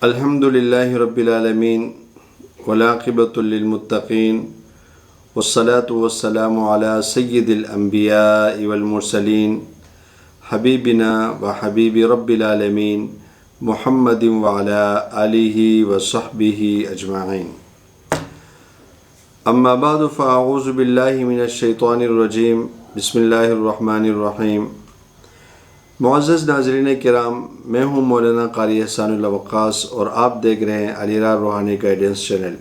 الحمد للہ رب العالمین والعاقبۃ للمتقین والصلاة والسلام علی سید الانبیاء والمرسلین حبیبنا وحبیب رب العالمین محمد وعلی آلہ وصحبہ اجمعین اما بعد فاعوذ باللہ من الشیطان الرجیم بسم اللہ الرحمن الرحیم۔ معزز ناظرین کرام، میں ہوں مولانا قاری احسان اللہ وقاص اور آپ دیکھ رہے ہیں علی راہ روحانی گائیڈنس چینل۔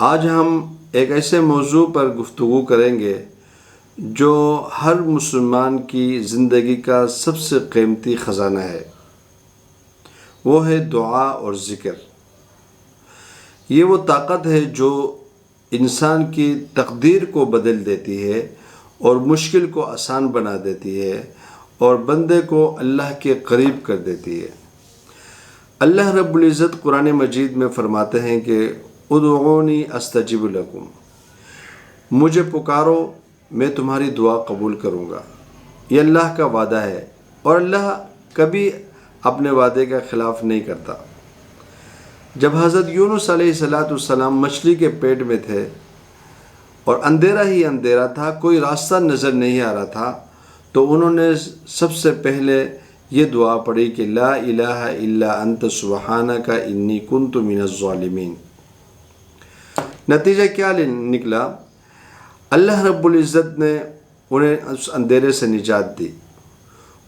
آج ہم ایک ایسے موضوع پر گفتگو کریں گے جو ہر مسلمان کی زندگی کا سب سے قیمتی خزانہ ہے، وہ ہے دعا اور ذکر۔ یہ وہ طاقت ہے جو انسان کی تقدیر کو بدل دیتی ہے اور مشکل کو آسان بنا دیتی ہے اور بندے کو اللہ کے قریب کر دیتی ہے۔ اللہ رب العزت قرآن مجید میں فرماتے ہیں کہ ادعونی استجب لکم، مجھے پکارو میں تمہاری دعا قبول کروں گا۔ یہ اللہ کا وعدہ ہے اور اللہ کبھی اپنے وعدے کا خلاف نہیں کرتا۔ جب حضرت یونس علیہ السلام مچھلی کے پیٹ میں تھے اور اندھیرا ہی اندھیرا تھا، کوئی راستہ نظر نہیں آ رہا تھا، تو انہوں نے سب سے پہلے یہ دعا پڑھی کہ لا الہ الا انت سبحانک انی کنت من الظالمین۔ نتیجہ کیا نکلا؟ اللہ رب العزت نے انہیں اس اندھیرے سے نجات دی۔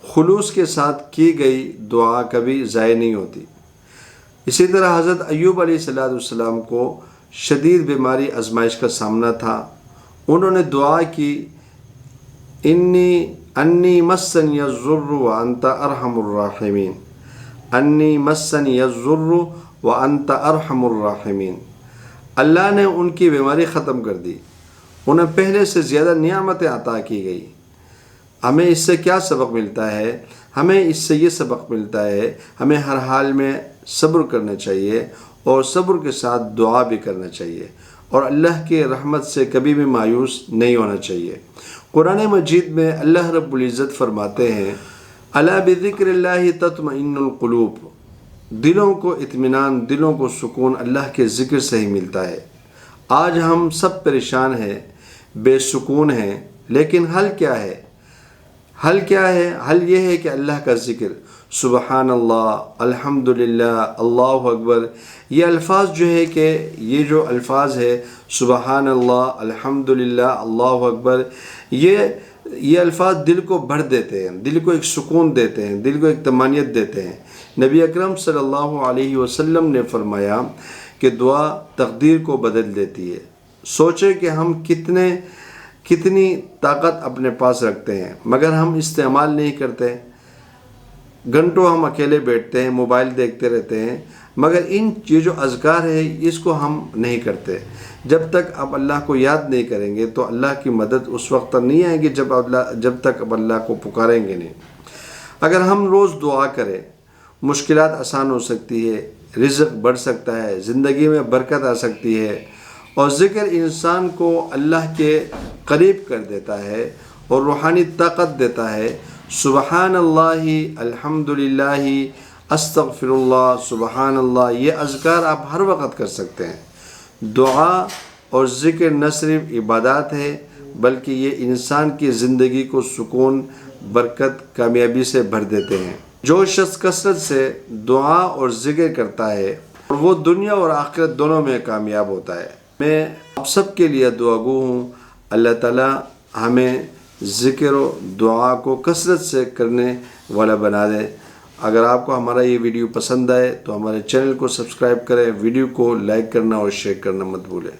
خلوص کے ساتھ کی گئی دعا کبھی ضائع نہیں ہوتی۔ اسی طرح حضرت ایوب علیہ السلام کو شدید بیماری آزمائش کا سامنا تھا، انہوں نے دعا کی انی مسنی الضر وانت ارحم الراحمین، انی مسنی الضر وانت ارحم الراحمین۔ اللہ نے ان کی بیماری ختم کر دی، انہیں پہلے سے زیادہ نعمتیں عطا کی گئی۔ ہمیں اس سے کیا سبق ملتا ہے؟ ہمیں اس سے یہ سبق ملتا ہے ہمیں ہر حال میں صبر کرنا چاہیے اور صبر کے ساتھ دعا بھی کرنا چاہیے اور اللہ کے رحمت سے کبھی بھی مایوس نہیں ہونا چاہیے۔ قرآن مجید میں اللہ رب العزت فرماتے ہیں الا بذکر اللہ تطمئن القلوب، دلوں کو اطمینان، دلوں کو سکون اللہ کے ذکر سے ہی ملتا ہے۔ آج ہم سب پریشان ہیں، بے سکون ہیں، لیکن حل کیا ہے؟ حل کیا ہے؟ حل یہ ہے کہ اللہ کا ذکر، سبحان اللہ، الحمدللہ، اللہ اکبر، یہ الفاظ جو ہے کہ یہ جو الفاظ ہے سبحان اللہ، الحمدللہ، اللہ اکبر، یہ الفاظ دل کو بھر دیتے ہیں، دل کو ایک سکون دیتے ہیں، دل کو ایک طمانینت دیتے ہیں۔ نبی اکرم صلی اللہ علیہ وسلم نے فرمایا کہ دعا تقدیر کو بدل دیتی ہے۔ سوچیں کہ ہم کتنی طاقت اپنے پاس رکھتے ہیں مگر ہم استعمال نہیں کرتے۔ گھنٹوں ہم اکیلے بیٹھتے ہیں، موبائل دیکھتے رہتے ہیں، مگر یہ جو اذکار ہے اس کو ہم نہیں کرتے۔ جب تک آپ اللہ کو یاد نہیں کریں گے تو اللہ کی مدد اس وقت تک نہیں آئے گی جب تک آپ اللہ کو پکاریں گے نہیں۔ اگر ہم روز دعا کریں، مشکلات آسان ہو سکتی ہے، رزق بڑھ سکتا ہے، زندگی میں برکت آ سکتی ہے، اور ذکر انسان کو اللہ کے قریب کر دیتا ہے اور روحانی طاقت دیتا ہے۔ سبحان اللہ، الحمدللہ، استغفر اللہ، سبحان اللہ، یہ اذکار آپ ہر وقت کر سکتے ہیں۔ دعا اور ذکر نہ صرف عبادات ہے بلکہ یہ انسان کی زندگی کو سکون، برکت، کامیابی سے بھر دیتے ہیں۔ جو شخص کثرت سے دعا اور ذکر کرتا ہے وہ دنیا اور آخرت دونوں میں کامیاب ہوتا ہے۔ میں آپ سب کے لیے دعا گو ہوں، اللہ تعالیٰ ہمیں ذکر و دعا کو کثرت سے کرنے والا بنا دے۔ اگر آپ کو ہمارا یہ ویڈیو پسند آئے تو ہمارے چینل کو سبسکرائب کریں، ویڈیو کو لائک کرنا اور شیئر کرنا مت بھولیں۔